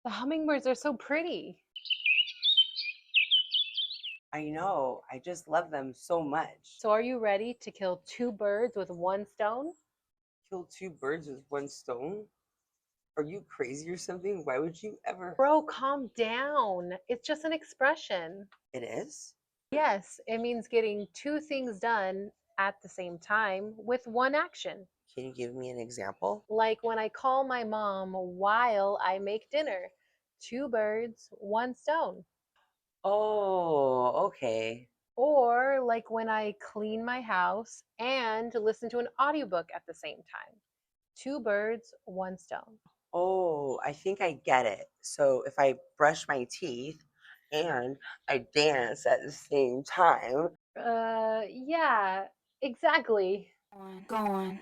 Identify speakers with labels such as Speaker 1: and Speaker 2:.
Speaker 1: The hummingbirds are so pretty.
Speaker 2: I know. I just love them so much.
Speaker 1: So, are you ready to kill two birds with one stone?
Speaker 2: Kill two birds with one stone? Are you crazy or something? Why would you ever?
Speaker 1: Bro, calm down. It's just an expression.
Speaker 2: It is?
Speaker 1: Yes, it means getting two things done at the same time with one action.
Speaker 2: Can you give me an example?
Speaker 1: Like when I call my mom while I make dinner. Two birds, one stone.
Speaker 2: Oh, okay.
Speaker 1: Or like when I clean my house and listen to an audiobook at the same time. Two birds, one stone.
Speaker 2: Oh, I think I get it. So if I brush my teeth and I dance at the same time,
Speaker 1: Yeah, exactly.
Speaker 3: Go on.